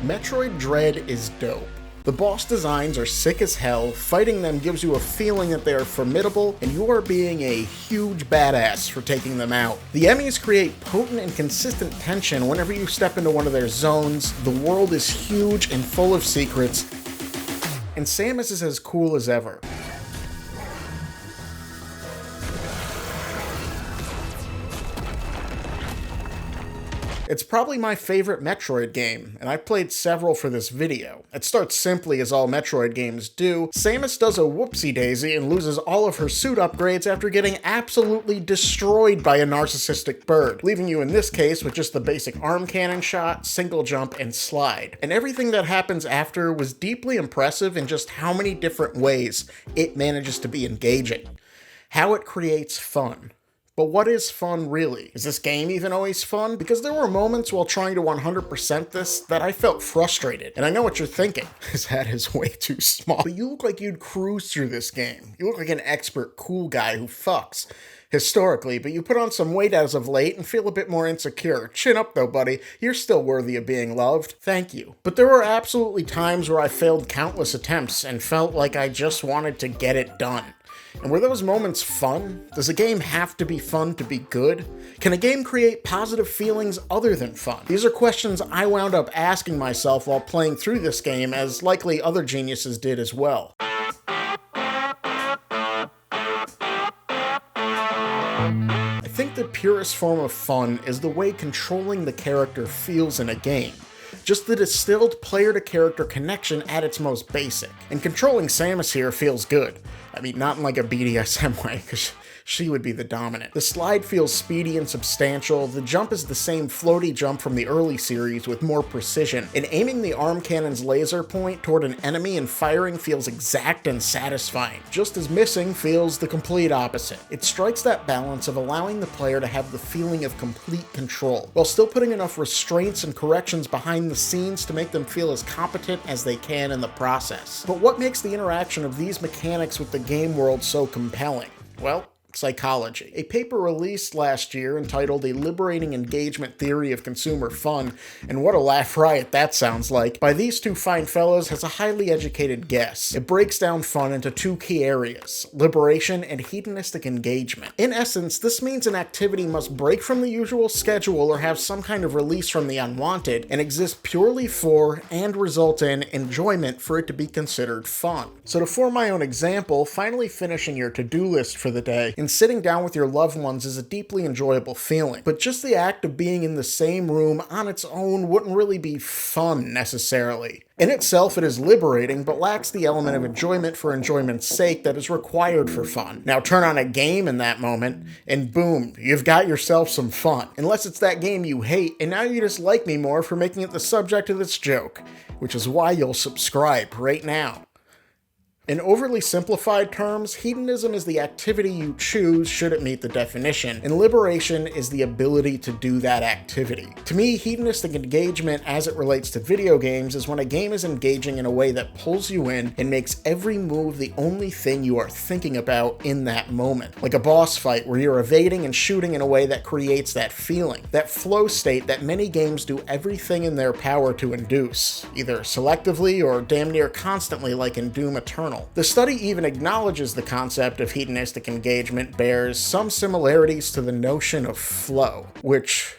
Metroid Dread is dope. The boss designs are sick as hell, fighting them gives you a feeling that they are formidable, and you are being a huge badass for taking them out. The enemies create potent and consistent tension whenever you step into one of their zones, the world is huge and full of secrets, and Samus is as cool as ever. It's probably my favorite Metroid game, and I've played several for this video. It starts simply as all Metroid games do. Samus does a whoopsie-daisy and loses all of her suit upgrades after getting absolutely destroyed by a narcissistic bird, leaving you in this case with just the basic arm cannon shot, single jump, and slide. And everything that happens after was deeply impressive in just how many different ways it manages to be engaging. How it creates fun. But what is fun really? Is this game even always fun? Because there were moments while trying to 100% this that I felt frustrated. And I know what you're thinking. His head is way too small. But you look like you'd cruise through this game. You look like an expert, cool guy who fucks. Historically, but you put on some weight as of late and feel a bit more insecure. Chin up though, buddy. You're still worthy of being loved. Thank you. But there were absolutely times where I failed countless attempts and felt like I just wanted to get it done. And were those moments fun? Does a game have to be fun to be good? Can a game create positive feelings other than fun? These are questions I wound up asking myself while playing through this game, as likely other geniuses did as well. I think the purest form of fun is the way controlling the character feels in a game. Just the distilled player-to-character connection at its most basic. And controlling Samus here feels good. I mean, not in like a BDSM way, because she would be the dominant. The slide feels speedy and substantial, the jump is the same floaty jump from the early series with more precision, and aiming the arm cannon's laser point toward an enemy and firing feels exact and satisfying. Just as missing feels the complete opposite. It strikes that balance of allowing the player to have the feeling of complete control, while still putting enough restraints and corrections behind the scenes to make them feel as competent as they can in the process. But what makes the interaction of these mechanics with the game world so compelling? Well, psychology. A paper released last year entitled A Liberating Engagement Theory of Consumer Fun, and what a laugh riot that sounds like, by these two fine fellows has a highly educated guess. It breaks down fun into two key areas, liberation and hedonistic engagement. In essence, this means an activity must break from the usual schedule or have some kind of release from the unwanted, and exist purely for and result in enjoyment for it to be considered fun. So to form my own example, finally finishing your to-do list for the day, and sitting down with your loved ones is a deeply enjoyable feeling, but just the act of being in the same room on its own wouldn't really be fun necessarily. In itself, it is liberating, but lacks the element of enjoyment for enjoyment's sake that is required for fun. Now turn on a game in that moment, and boom, you've got yourself some fun. Unless it's that game you hate, and now you just like me more for making it the subject of this joke, which is why you'll subscribe right now. In overly simplified terms, hedonism is the activity you choose should it meet the definition, and liberation is the ability to do that activity. To me, hedonistic engagement as it relates to video games is when a game is engaging in a way that pulls you in and makes every move the only thing you are thinking about in that moment. Like a boss fight where you're evading and shooting in a way that creates that feeling, that flow state that many games do everything in their power to induce, either selectively or damn near constantly like in Doom Eternal. The study even acknowledges the concept of hedonistic engagement bears some similarities to the notion of flow, which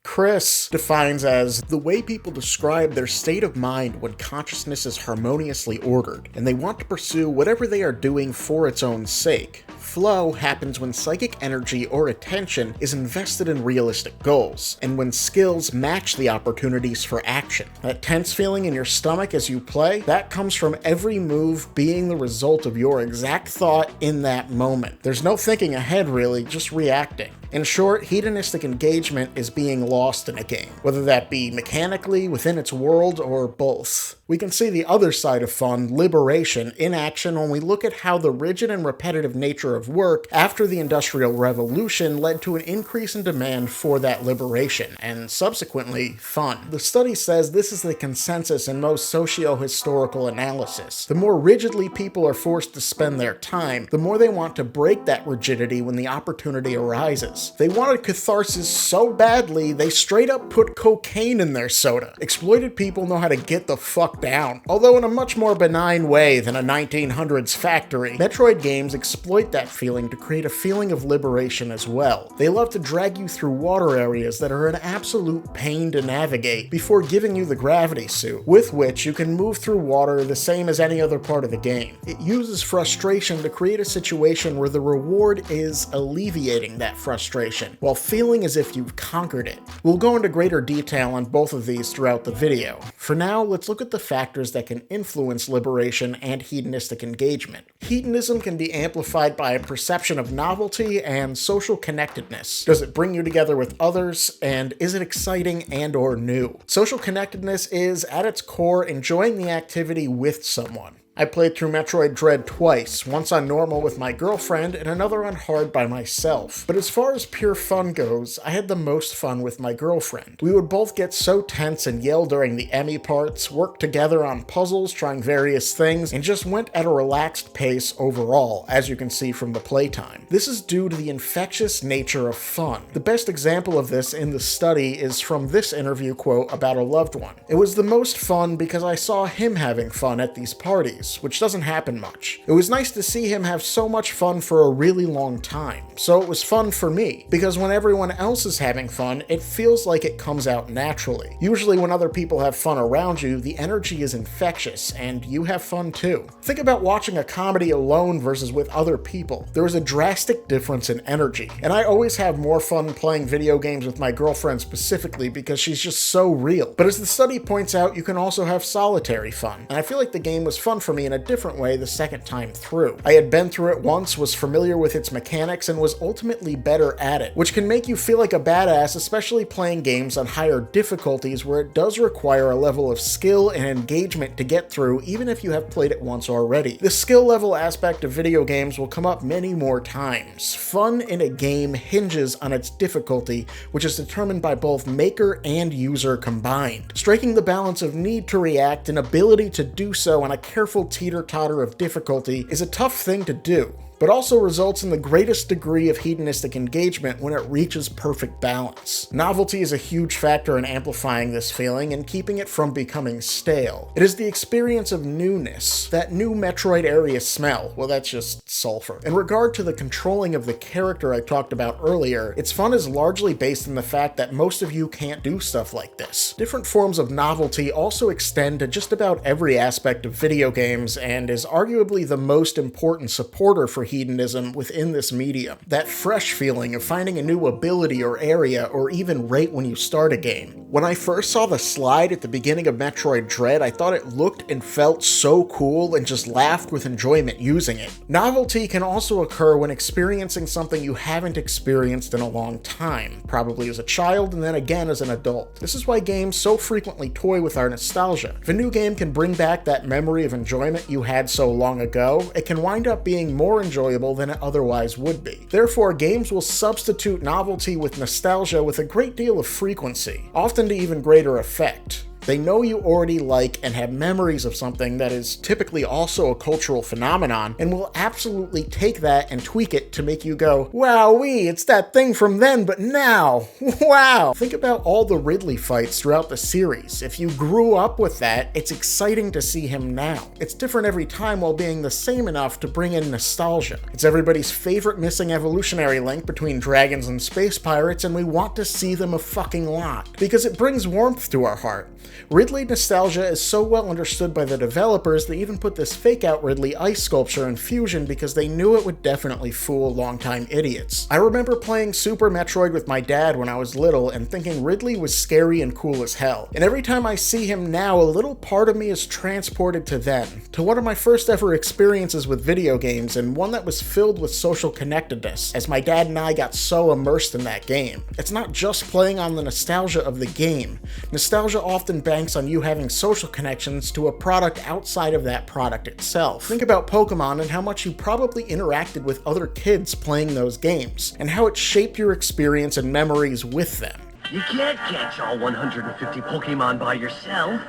Chris defines as the way people describe their state of mind when consciousness is harmoniously ordered, and they want to pursue whatever they are doing for its own sake. Flow happens when psychic energy or attention is invested in realistic goals, and when skills match the opportunities for action. That tense feeling in your stomach as you play, that comes from every move being the result of your exact thought in that moment. There's no thinking ahead really, just reacting. In short, hedonistic engagement is being lost in a game, whether that be mechanically, within its world, or both. We can see the other side of fun, liberation, in action when we look at how the rigid and repetitive nature of work after the Industrial Revolution led to an increase in demand for that liberation, and subsequently, fun. The study says this is the consensus in most socio-historical analysis. The more rigidly people are forced to spend their time, the more they want to break that rigidity when the opportunity arises. catharsis. They wanted catharsis so badly, they straight up put cocaine in their soda. Exploited people know how to get the fuck down. Although in a much more benign way than a 1900s factory, Metroid games exploit that feeling to create a feeling of liberation as well. They love to drag you through water areas that are an absolute pain to navigate before giving you the gravity suit, with which you can move through water the same as any other part of the game. It uses frustration to create a situation where the reward is alleviating that frustration, while feeling as if you've conquered it. We'll go into greater detail on both of these throughout the video. For now, let's look at the factors that can influence liberation and hedonistic engagement. Hedonism can be amplified by a perception of novelty and social connectedness. Does it bring you together with others, and is it exciting and/or new? Social connectedness is, at its core, enjoying the activity with someone. I played through Metroid Dread twice, once on normal with my girlfriend and another on hard by myself. But as far as pure fun goes, I had the most fun with my girlfriend. We would both get so tense and yell during the Emmy parts, work together on puzzles, trying various things, and just went at a relaxed pace overall, as you can see from the playtime. This is due to the infectious nature of fun. The best example of this in the study is from this interview quote about a loved one. It was the most fun because I saw him having fun at these parties, which doesn't happen much. It was nice to see him have so much fun for a really long time, so it was fun for me, because when everyone else is having fun, it feels like it comes out naturally. Usually when other people have fun around you, the energy is infectious, and you have fun too. Think about watching a comedy alone versus with other people. There is a drastic difference in energy, and I always have more fun playing video games with my girlfriend specifically because she's just so real. But as the study points out, you can also have solitary fun, and I feel like the game was fun for me in a different way the second time through. I had been through it once, was familiar with its mechanics, and was ultimately better at it, which can make you feel like a badass, especially playing games on higher difficulties where it does require a level of skill and engagement to get through, even if you have played it once already. The skill level aspect of video games will come up many more times. Fun in a game hinges on its difficulty, which is determined by both maker and user combined. Striking the balance of need to react and ability to do so on a careful teeter-totter of difficulty is a tough thing to do, but also results in the greatest degree of hedonistic engagement when it reaches perfect balance. Novelty is a huge factor in amplifying this feeling and keeping it from becoming stale. It is the experience of newness, that new Metroid area smell. Well, that's just sulfur. In regard to the controlling of the character I talked about earlier, its fun is largely based on the fact that most of you can't do stuff like this. Different forms of novelty also extend to just about every aspect of video games and is arguably the most important supporter for hedonism within this medium. That fresh feeling of finding a new ability or area, or even right when you start a game. When I first saw the slide at the beginning of Metroid Dread, I thought it looked and felt so cool and just laughed with enjoyment using it. Novelty can also occur when experiencing something you haven't experienced in a long time, probably as a child and then again as an adult. This is why games so frequently toy with our nostalgia. If a new game can bring back that memory of enjoyment you had so long ago, it can wind up being more enjoyable than it otherwise would be. Therefore, games will substitute novelty with nostalgia with a great deal of frequency, often to even greater effect. They know you already like and have memories of something that is typically also a cultural phenomenon, and will absolutely take that and tweak it to make you go, wowee, it's that thing from then, but now, wow. Think about all the Ridley fights throughout the series. If you grew up with that, it's exciting to see him now. It's different every time while being the same enough to bring in nostalgia. It's everybody's favorite missing evolutionary link between dragons and space pirates, and we want to see them a fucking lot, because it brings warmth to our heart. Ridley nostalgia is so well understood by the developers they even put this fake-out Ridley ice sculpture in Fusion because they knew it would definitely fool longtime idiots. I remember playing Super Metroid with my dad when I was little and thinking Ridley was scary and cool as hell. And every time I see him now, a little part of me is transported to then, to one of my first ever experiences with video games, and one that was filled with social connectedness, as my dad and I got so immersed in that game. It's not just playing on the nostalgia of the game. Nostalgia often banks on you having social connections to a product outside of that product itself. Think about Pokemon and how much you probably interacted with other kids playing those games, and how it shaped your experience and memories with them. You can't catch all 150 Pokemon by yourself.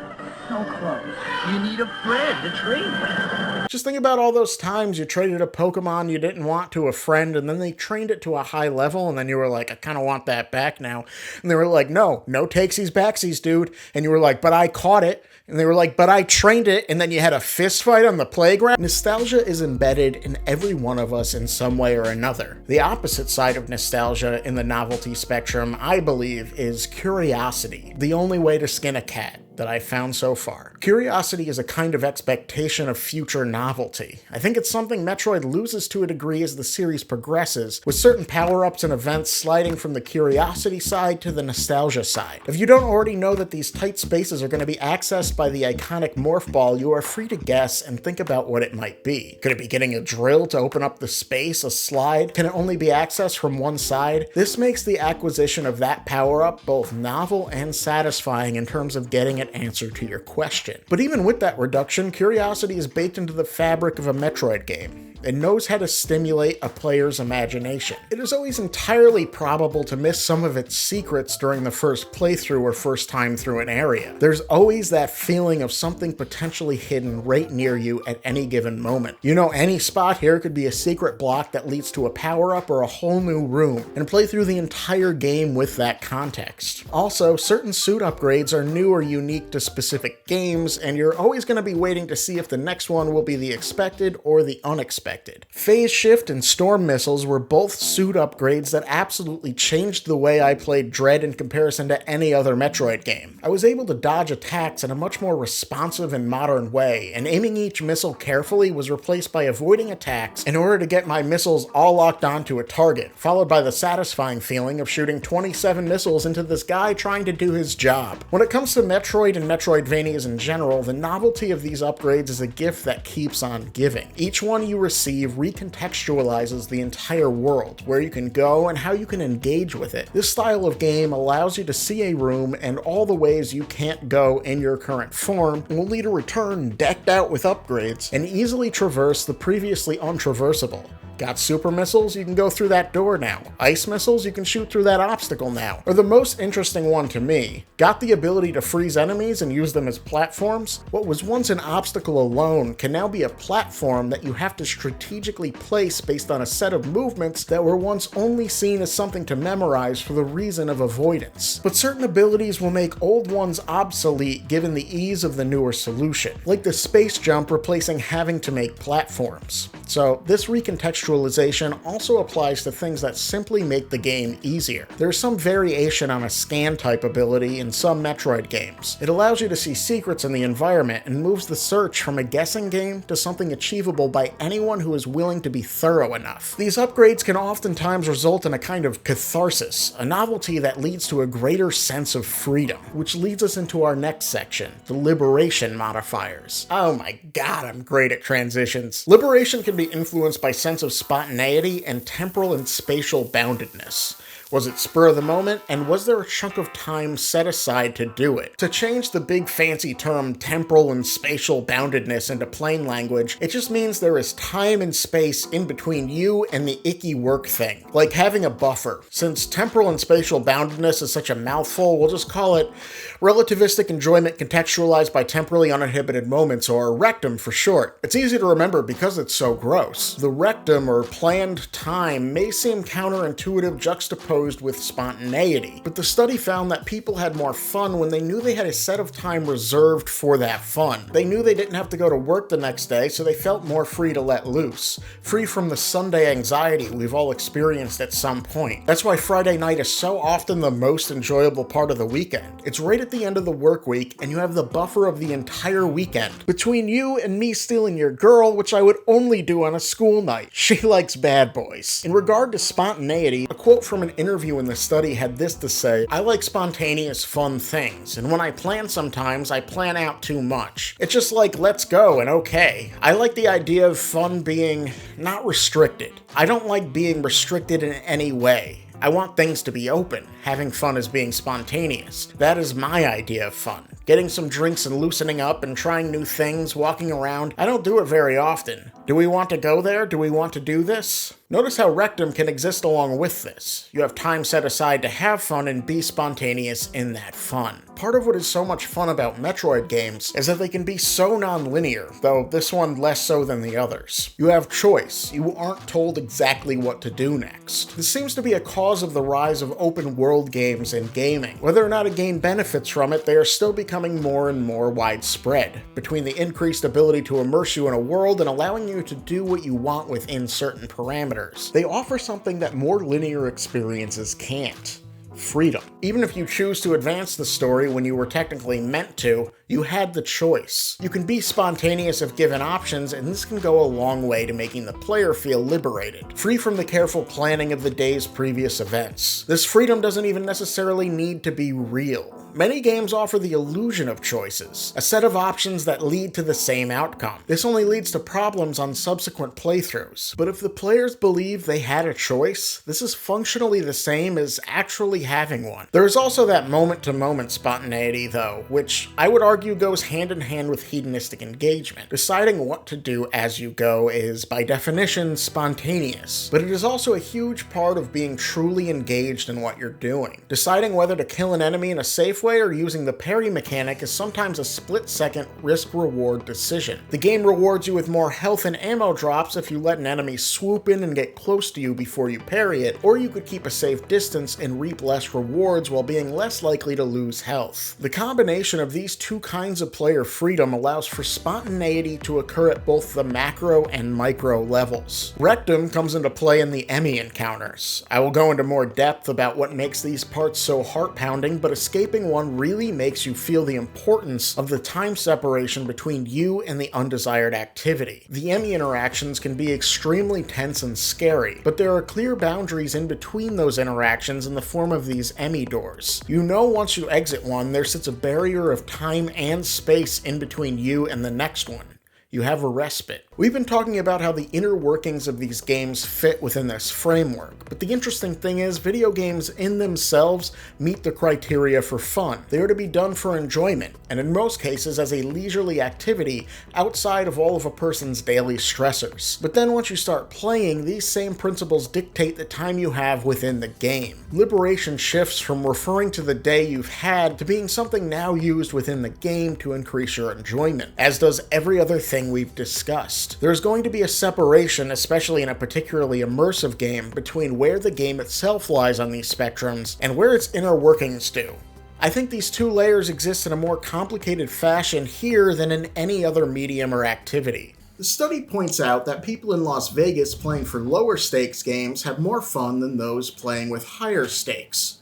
So close. You need a friend to train with. Just think about all those times you traded a Pokemon you didn't want to a friend, and then they trained it to a high level, and then you were like, I kind of want that back now. And they were like, no takesies backsies, dude. And you were like, but I caught it. And they were like, but I trained it, and then you had a fist fight on the playground. Nostalgia is embedded in every one of us in some way or another. The opposite side of nostalgia in the novelty spectrum, I believe, is curiosity. The only way to skin a cat that I've found so far. Curiosity is a kind of expectation of future novelty. I think it's something Metroid loses to a degree as the series progresses, with certain power-ups and events sliding from the curiosity side to the nostalgia side. If you don't already know that these tight spaces are going to be accessed by the iconic morph ball, you are free to guess and think about what it might be. Could it be getting a drill to open up the space, a slide? Can it only be accessed from one side? This makes the acquisition of that power-up both novel and satisfying in terms of getting an answer to your question. But even with that reduction, curiosity is baked into the fabric of a Metroid game. It knows how to stimulate a player's imagination. It is always entirely probable to miss some of its secrets during the first playthrough or first time through an area. There's always that feeling of something potentially hidden right near you at any given moment. You know, any spot here could be a secret block that leads to a power-up or a whole new room, and play through the entire game with that context. Also, certain suit upgrades are new or unique to specific games, and you're always going to be waiting to see if the next one will be the expected or the unexpected. Phase Shift and Storm Missiles were both suit upgrades that absolutely changed the way I played Dread in comparison to any other Metroid game. I was able to dodge attacks in a much more responsive and modern way, and aiming each missile carefully was replaced by avoiding attacks in order to get my missiles all locked onto a target, followed by the satisfying feeling of shooting 27 missiles into this guy trying to do his job. When it comes to Metroid and Metroidvanias in general, the novelty of these upgrades is a gift that keeps on giving. Each one you receive recontextualizes the entire world, where you can go and how you can engage with it. This style of game allows you to see a room and all the ways you can't go in your current form, and will lead a return decked out with upgrades, and easily traverse the previously untraversable. Got super missiles? You can go through that door now. Ice missiles? You can shoot through that obstacle now. Or the most interesting one to me, got the ability to freeze enemies and use them as platforms? What was once an obstacle alone can now be a platform that you have to strategically place based on a set of movements that were once only seen as something to memorize for the reason of avoidance. But certain abilities will make old ones obsolete given the ease of the newer solution, like the space jump replacing having to make platforms. So this recontextualization also applies to things that simply make the game easier. There's some variation on a scan type ability in some Metroid games. It allows you to see secrets in the environment and moves the search from a guessing game to something achievable by anyone who is willing to be thorough enough. These upgrades can oftentimes result in a kind of catharsis, a novelty that leads to a greater sense of freedom, which leads us into our next section, the liberation modifiers. Oh my god, I'm great at transitions. Liberation can be influenced by sense of spontaneity and temporal and spatial boundedness. Was it spur of the moment, and was there a chunk of time set aside to do it? To change the big fancy term temporal and spatial boundedness into plain language, it just means there is time and space in between you and the icky work thing, like having a buffer. Since temporal and spatial boundedness is such a mouthful, we'll just call it relativistic enjoyment contextualized by temporally uninhibited moments, or rectum for short. It's easy to remember because it's so gross. The rectum, or planned time, may seem counterintuitive juxtaposed with spontaneity, but the study found that people had more fun when they knew they had a set of time reserved for that fun. They knew they didn't have to go to work the next day, so they felt more free to let loose, free from the Sunday anxiety we've all experienced at some point. That's why Friday night is so often the most enjoyable part of the weekend. It's right at the end of the work week, and you have the buffer of the entire weekend between you and me stealing your girl, which I would only do on a school night. She likes bad boys. In regard to spontaneity, a quote from an interview in the study had this to say: "I like spontaneous, fun things, and when I plan sometimes, I plan out too much. It's just like, let's go and okay. I like the idea of fun being not restricted. I don't like being restricted in any way. I want things to be open. Having fun is being spontaneous. That is my idea of fun. Getting some drinks and loosening up and trying new things, walking around. I don't do it very often. Do we want to go there? Do we want to do this?" Notice how Rectum can exist along with this. You have time set aside to have fun and be spontaneous in that fun. Part of what is so much fun about Metroid games is that they can be so non-linear, though this one less so than the others. You have choice. You aren't told exactly what to do next. This seems to be a cause of the rise of open-world games in gaming. Whether or not a game benefits from it, they are still becoming more and more widespread. Between the increased ability to immerse you in a world and allowing you to do what you want within certain parameters, they offer something that more linear experiences can't. Freedom. Even if you choose to advance the story when you were technically meant to, you had the choice. You can be spontaneous if given options, and this can go a long way to making the player feel liberated, free from the careful planning of the day's previous events. This freedom doesn't even necessarily need to be real. Many games offer the illusion of choices, a set of options that lead to the same outcome. This only leads to problems on subsequent playthroughs. But if the players believe they had a choice, this is functionally the same as actually having one. There is also that moment-to-moment spontaneity, though, which I would argue goes hand in hand with hedonistic engagement. Deciding what to do as you go is, by definition, spontaneous, but it is also a huge part of being truly engaged in what you're doing. Deciding whether to kill an enemy in a safe way or using the parry mechanic is sometimes a split-second risk-reward decision. The game rewards you with more health and ammo drops if you let an enemy swoop in and get close to you before you parry it, or you could keep a safe distance and reap less rewards while being less likely to lose health. The combination of these two kinds of player freedom allows for spontaneity to occur at both the macro and micro levels. Rectum comes into play in the Emmy encounters. I will go into more depth about what makes these parts so heart-pounding, but escaping one really makes you feel the importance of the time separation between you and the undesired activity. The Emmy interactions can be extremely tense and scary, but there are clear boundaries in between those interactions in the form of these Emmy doors. You know once you exit one, there sits a barrier of time and space in between you and the next one. You have a respite. We've been talking about how the inner workings of these games fit within this framework, but the interesting thing is video games in themselves meet the criteria for fun. They are to be done for enjoyment, and in most cases as a leisurely activity outside of all of a person's daily stressors. But then once you start playing, these same principles dictate the time you have within the game. Liberation shifts from referring to the day you've had to being something now used within the game to increase your enjoyment, as does every other thing we've discussed. There's going to be a separation, especially in a particularly immersive game, between where the game itself lies on these spectrums and where its inner workings do. I think these two layers exist in a more complicated fashion here than in any other medium or activity. The study points out that people in Las Vegas playing for lower stakes games have more fun than those playing with higher stakes.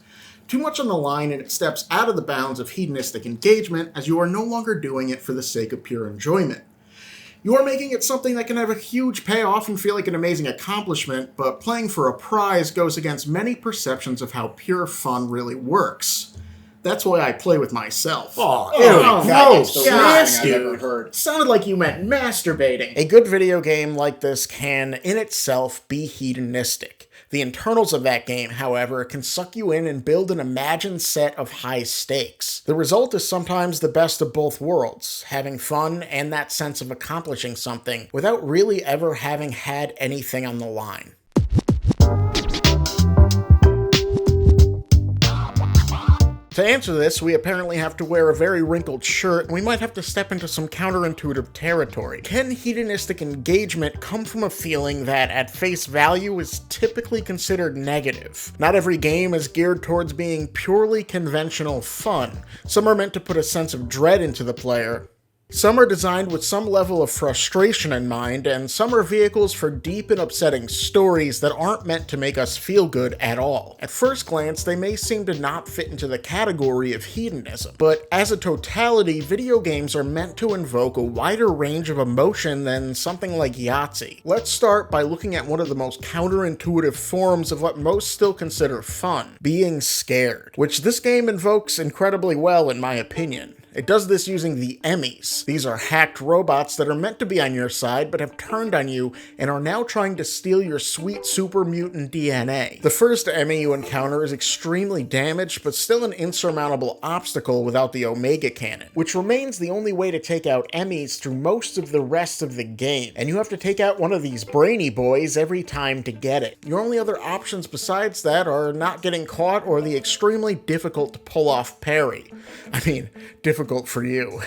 Too much on the line and it steps out of the bounds of hedonistic engagement, as you are no longer doing it for the sake of pure enjoyment. You are making it something that can have a huge payoff and feel like an amazing accomplishment, but playing for a prize goes against many perceptions of how pure fun really works. That's why I play with myself. Oh, gross! I've ever heard. Sounded like you meant masturbating. A good video game like this can, in itself, be hedonistic. The internals of that game, however, can suck you in and build an imagined set of high stakes. The result is sometimes the best of both worlds, having fun and that sense of accomplishing something without really ever having had anything on the line. To answer this, we apparently have to wear a very wrinkled shirt, and we might have to step into some counterintuitive territory. Can hedonistic engagement come from a feeling that, at face value, is typically considered negative? Not every game is geared towards being purely conventional fun. Some are meant to put a sense of dread into the player. Some are designed with some level of frustration in mind, and some are vehicles for deep and upsetting stories that aren't meant to make us feel good at all. At first glance, they may seem to not fit into the category of hedonism, but as a totality, video games are meant to invoke a wider range of emotion than something like Yahtzee. Let's start by looking at one of the most counterintuitive forms of what most still consider fun, being scared, which this game invokes incredibly well in my opinion. It does this using the Emmys. These are hacked robots that are meant to be on your side but have turned on you and are now trying to steal your sweet super mutant DNA. The first Emmy you encounter is extremely damaged but still an insurmountable obstacle without the Omega Cannon, which remains the only way to take out Emmys through most of the rest of the game, and you have to take out one of these brainy boys every time to get it. Your only other options besides that are not getting caught or the extremely difficult to pull off parry. I mean, difficult for you.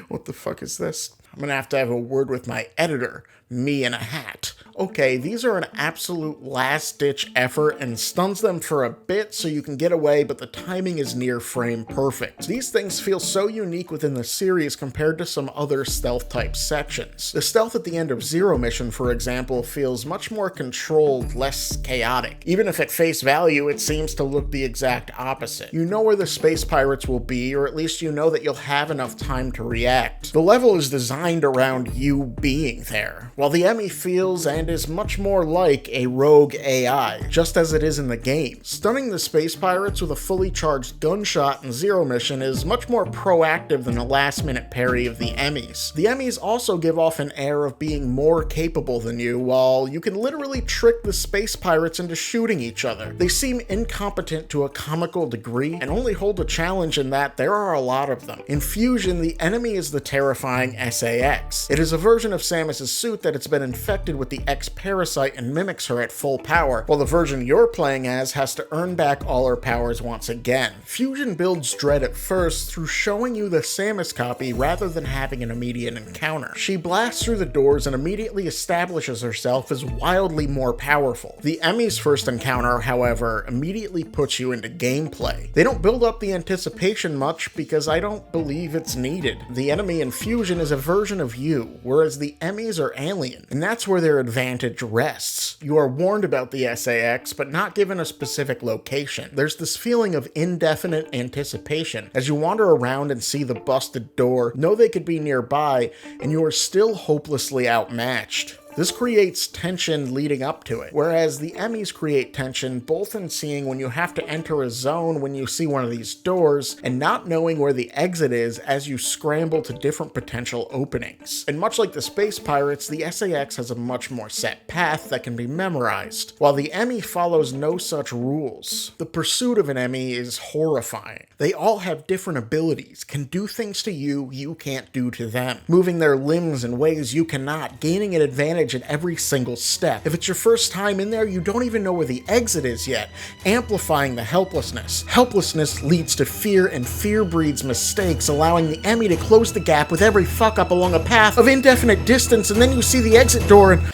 What the fuck is this? I'm gonna have to have a word with my editor, me in a hat. Okay, these are an absolute last-ditch effort and stuns them for a bit so you can get away, but the timing is near frame perfect. These things feel so unique within the series compared to some other stealth-type sections. The stealth at the end of Zero Mission, for example, feels much more controlled, less chaotic. Even if at face value, it seems to look the exact opposite. You know where the space pirates will be, or at least you know that you'll have enough time to react. The level is designed around you being there, while the Emmy feels and is much more like a rogue AI, just as it is in the game. Stunning the space pirates with a fully charged gunshot in Zero Mission is much more proactive than a last-minute parry of the Emmys. The Emmys also give off an air of being more capable than you, while you can literally trick the space pirates into shooting each other. They seem incompetent to a comical degree, and only hold a challenge in that there are a lot of them. In Fusion, the enemy is the terrifying SAX. It is a version of Samus' suit that it's been infected with the X-Parasite and mimics her at full power, while the version you're playing as has to earn back all her powers once again. Fusion builds dread at first through showing you the Samus copy rather than having an immediate encounter. She blasts through the doors and immediately establishes herself as wildly more powerful. The Emmy's first encounter, however, immediately puts you into gameplay. They don't build up the anticipation much because I don't believe it's needed. The enemy in Fusion is a version of you, whereas the Emmys are alien, and that's where their advantage rests. You are warned about the SAX, but not given a specific location. There's this feeling of indefinite anticipation as you wander around and see the busted door, know they could be nearby, and you are still hopelessly outmatched. This creates tension leading up to it, whereas the Emmys create tension both in seeing when you have to enter a zone when you see one of these doors, and not knowing where the exit is as you scramble to different potential openings. And much like the space pirates, the SAX has a much more set path that can be memorized, while the Emmy follows no such rules. The pursuit of an Emmy is horrifying. They all have different abilities, can do things to you you can't do to them, moving their limbs in ways you cannot, gaining an advantage at every single step. If it's your first time in there, you don't even know where the exit is yet, amplifying the helplessness. Helplessness leads to fear, and fear breeds mistakes, allowing the Emmy to close the gap with every fuck up along a path of indefinite distance, and then you see the exit door and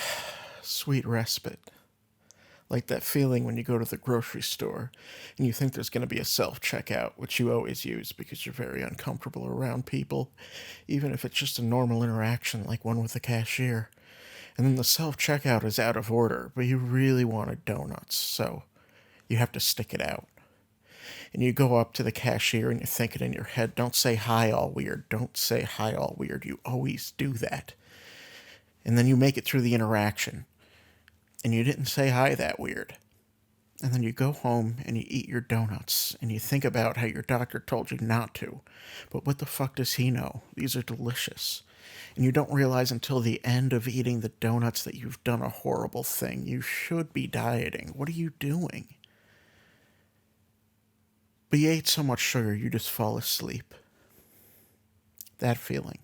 sweet respite. Like that feeling when you go to the grocery store and you think there's going to be a self-checkout, which you always use because you're very uncomfortable around people, even if it's just a normal interaction like one with the cashier. And then the self-checkout is out of order, but you really wanted donuts, so you have to stick it out. And you go up to the cashier and you think it in your head, don't say hi all weird, don't say hi all weird, you always do that. And then you make it through the interaction, and you didn't say hi that weird. And then you go home and you eat your donuts, and you think about how your doctor told you not to. But what the fuck does he know? These are delicious. And you don't realize until the end of eating the donuts that you've done a horrible thing. You should be dieting. What are you doing? But you ate so much sugar, you just fall asleep. That feeling.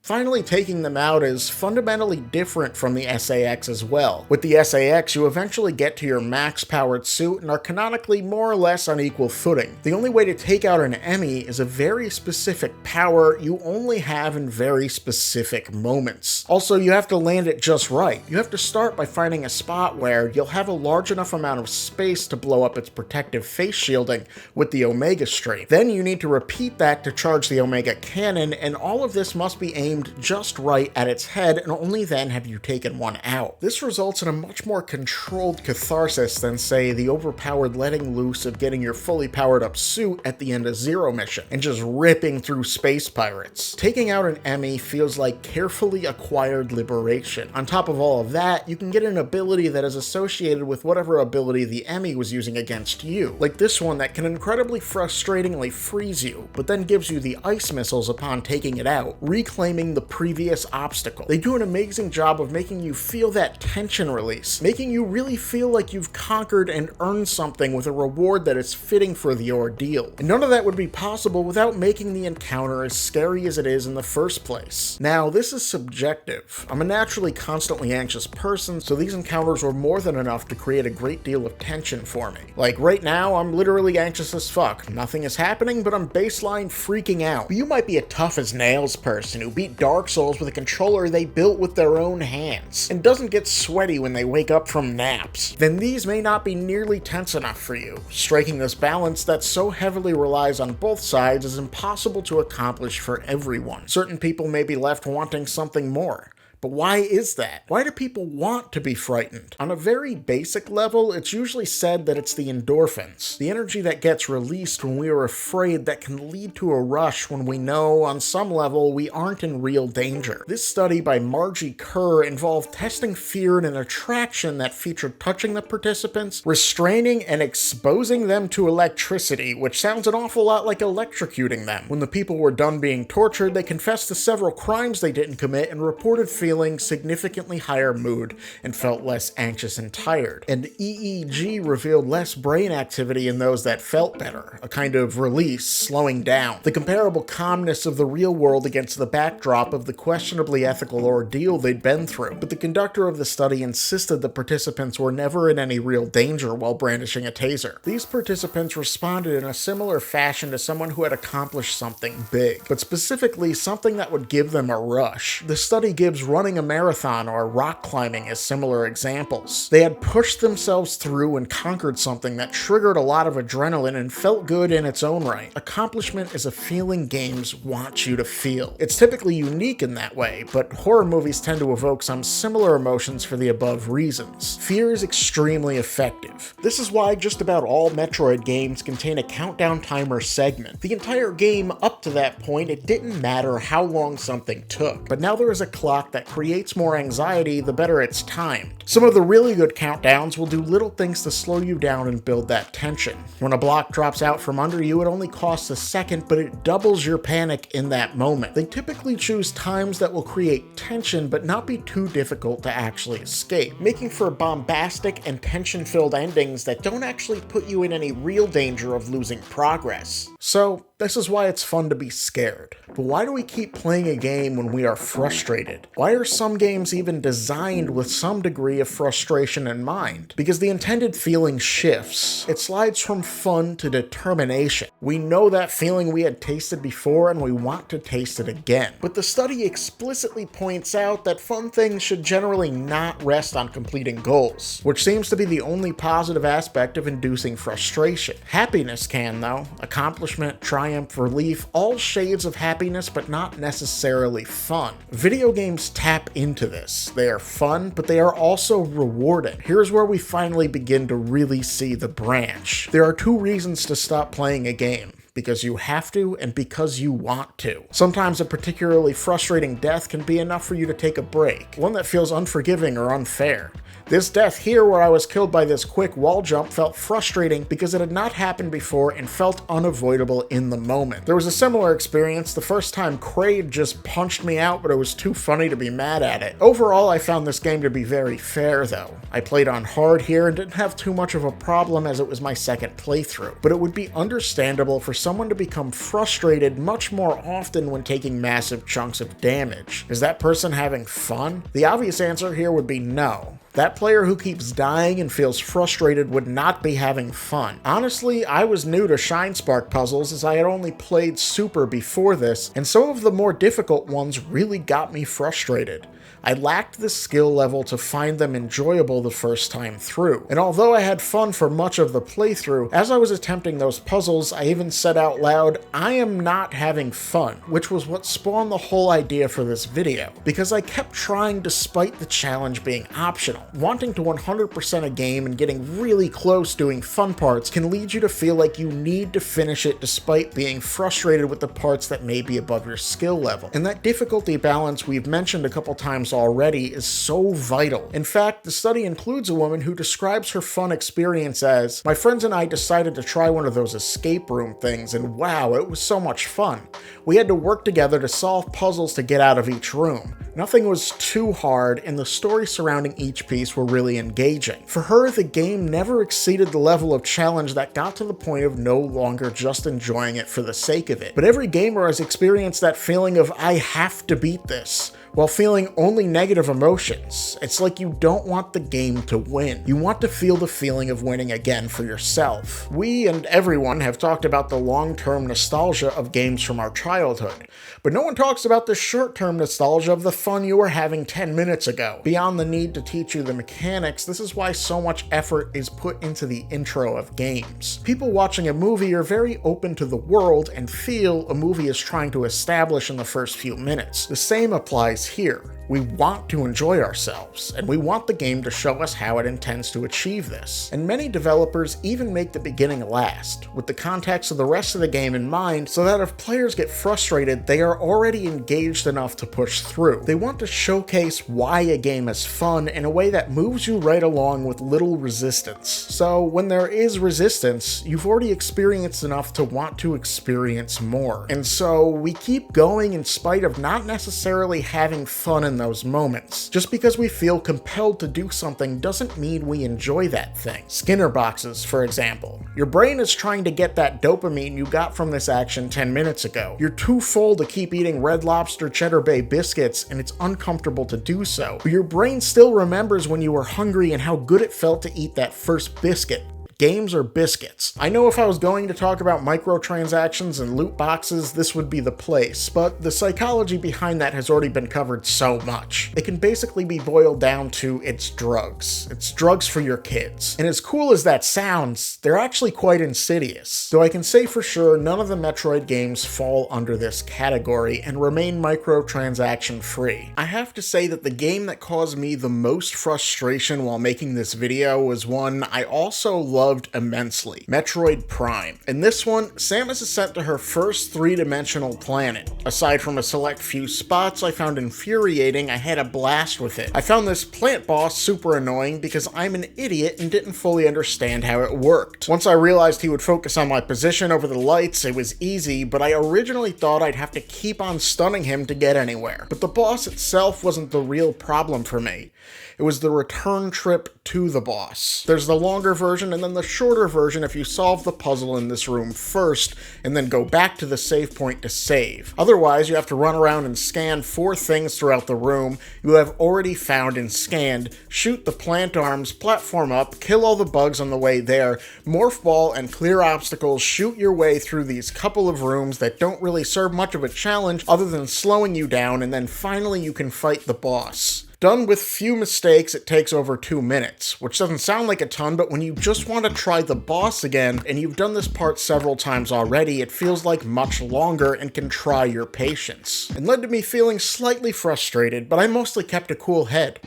Finally, taking them out is fundamentally different from the SAX as well. With the SAX, you eventually get to your max-powered suit and are canonically more or less on equal footing. The only way to take out an Emmy is a very specific power you only have in very specific moments. Also, you have to land it just right. You have to start by finding a spot where you'll have a large enough amount of space to blow up its protective face shielding with the Omega Stream. Then you need to repeat that to charge the Omega Cannon, and all of this must be aimed aimed just right at its head, and only then have you taken one out. This results in a much more controlled catharsis than, say, the overpowered letting loose of getting your fully powered up suit at the end of Zero mission, and just ripping through space pirates. Taking out an Emmy feels like carefully acquired liberation. On top of all of that, you can get an ability that is associated with whatever ability the Emmy was using against you, like this one that can incredibly frustratingly freeze you, but then gives you the ice missiles upon taking it out, reclaiming the previous obstacle. They do an amazing job of making you feel that tension release, making you really feel like you've conquered and earned something with a reward that is fitting for the ordeal. And none of that would be possible without making the encounter as scary as it is in the first place. Now, this is subjective. I'm a naturally constantly anxious person, so these encounters were more than enough to create a great deal of tension for me. Like right now, I'm literally anxious as fuck. Nothing is happening, but I'm baseline freaking out. But you might be a tough as nails person who beat Dark Souls with a controller they built with their own hands, and doesn't get sweaty when they wake up from naps. Then these may not be nearly tense enough for you. Striking this balance that so heavily relies on both sides is impossible to accomplish for everyone. Certain people may be left wanting something more. But why is that? Why do people want to be frightened? On a very basic level, it's usually said that it's the endorphins, the energy that gets released when we are afraid that can lead to a rush when we know, on some level, we aren't in real danger. This study by Margie Kerr involved testing fear in an attraction that featured touching the participants, restraining and exposing them to electricity, which sounds an awful lot like electrocuting them. When the people were done being tortured, they confessed to several crimes they didn't commit and reported feeling significantly higher mood and felt less anxious and tired. And EEG revealed less brain activity in those that felt better, a kind of release, slowing down. The comparable calmness of the real world against the backdrop of the questionably ethical ordeal they'd been through. But the conductor of the study insisted the participants were never in any real danger while brandishing a taser. These participants responded in a similar fashion to someone who had accomplished something big, but specifically something that would give them a rush. The study gives running a marathon or rock climbing as similar examples. They had pushed themselves through and conquered something that triggered a lot of adrenaline and felt good in its own right. Accomplishment is a feeling games want you to feel. It's typically unique in that way, but horror movies tend to evoke some similar emotions for the above reasons. Fear is extremely effective. This is why just about all Metroid games contain a countdown timer segment. The entire game up to that point, it didn't matter how long something took, but now there is a clock that creates more anxiety the better it's timed. Some of the really good countdowns will do little things to slow you down and build that tension. When a block drops out from under you, it only costs a second, but it doubles your panic in that moment. They typically choose times that will create tension but not be too difficult to actually escape, making for bombastic and tension-filled endings that don't actually put you in any real danger of losing progress. So, this is why it's fun to be scared. But why do we keep playing a game when we are frustrated? Why are some games even designed with some degree of frustration in mind? Because the intended feeling shifts. It slides from fun to determination. We know that feeling we had tasted before and we want to taste it again. But the study explicitly points out that fun things should generally not rest on completing goals, which seems to be the only positive aspect of inducing frustration. Happiness can, though. Accomplishment, triumph, relief, all shades of happiness, but not necessarily fun. Video games tap into this. They are fun, but they are also rewarding. Here's where we finally begin to really see the branch. There are two reasons to stop playing a game. Because you have to, and because you want to. Sometimes a particularly frustrating death can be enough for you to take a break, one that feels unforgiving or unfair. This death here, where I was killed by this quick wall jump, felt frustrating because it had not happened before and felt unavoidable in the moment. There was a similar experience the first time Kraid just punched me out, but it was too funny to be mad at it. Overall, I found this game to be very fair, though. I played on hard here and didn't have too much of a problem as it was my second playthrough, but it would be understandable for someone to become frustrated much more often when taking massive chunks of damage. Is that person having fun? The obvious answer here would be no. That player who keeps dying and feels frustrated would not be having fun. Honestly, I was new to Shine Spark puzzles as I had only played Super before this, and some of the more difficult ones really got me frustrated. I lacked the skill level to find them enjoyable the first time through. And although I had fun for much of the playthrough, as I was attempting those puzzles, I even said out loud, I am not having fun, which was what spawned the whole idea for this video, because I kept trying despite the challenge being optional. Wanting to 100% a game and getting really close doing fun parts can lead you to feel like you need to finish it despite being frustrated with the parts that may be above your skill level. And that difficulty balance we've mentioned a couple times already is so vital. In fact, the study includes a woman who describes her fun experience as, "My friends and I decided to try one of those escape room things, and wow, it was so much fun. We had to work together to solve puzzles to get out of each room. Nothing was too hard, and the story surrounding each piece were really engaging." For her, the game never exceeded the level of challenge that got to the point of no longer just enjoying it for the sake of it. But every gamer has experienced that feeling of, I have to beat this, while feeling only negative emotions. It's like you don't want the game to win. You want to feel the feeling of winning again for yourself. We and everyone have talked about the long-term nostalgia of games from our childhood, but no one talks about the short-term nostalgia of the fun you were having 10 minutes ago. Beyond the need to teach you the mechanics, this is why so much effort is put into the intro of games. People watching a movie are very open to the world and feel a movie is trying to establish in the first few minutes. The same applies here. We want to enjoy ourselves, and we want the game to show us how it intends to achieve this. And many developers even make the beginning last, with the context of the rest of the game in mind, so that if players get frustrated, they are already engaged enough to push through. They want to showcase why a game is fun in a way that moves you right along with little resistance. So when there is resistance, you've already experienced enough to want to experience more. And so we keep going in spite of not necessarily having fun in those moments. Just because we feel compelled to do something doesn't mean we enjoy that thing. Skinner boxes, for example. Your brain is trying to get that dopamine you got from this action 10 minutes ago. You're too full to keep eating Red Lobster Cheddar Bay biscuits, and it's uncomfortable to do so. But your brain still remembers when you were hungry and how good it felt to eat that first biscuit. Games are biscuits. I know if I was going to talk about microtransactions and loot boxes, this would be the place, but the psychology behind that has already been covered so much. It can basically be boiled down to it's drugs. It's drugs for your kids. And as cool as that sounds, they're actually quite insidious. Though I can say for sure none of the Metroid games fall under this category and remain microtransaction free. I have to say that the game that caused me the most frustration while making this video was one I also loved immensely, Metroid Prime. In this one, Samus is sent to her first three-dimensional planet. Aside from a select few spots I found infuriating, I had a blast with it. I found this plant boss super annoying because I'm an idiot and didn't fully understand how it worked. Once I realized he would focus on my position over the lights, it was easy, but I originally thought I'd have to keep on stunning him to get anywhere. But the boss itself wasn't the real problem for me. It was the return trip to the boss. There's the longer version and then the shorter version if you solve the puzzle in this room first and then go back to the save point to save. Otherwise, you have to run around and scan 4 things throughout the room you have already found and scanned, shoot the plant arms, platform up, kill all the bugs on the way there, morph ball and clear obstacles, shoot your way through these couple of rooms that don't really serve much of a challenge other than slowing you down, and then finally you can fight the boss. Done with few mistakes, it takes over 2 minutes, which doesn't sound like a ton, but when you just want to try the boss again, and you've done this part several times already, it feels like much longer and can try your patience. And led to me feeling slightly frustrated, but I mostly kept a cool head.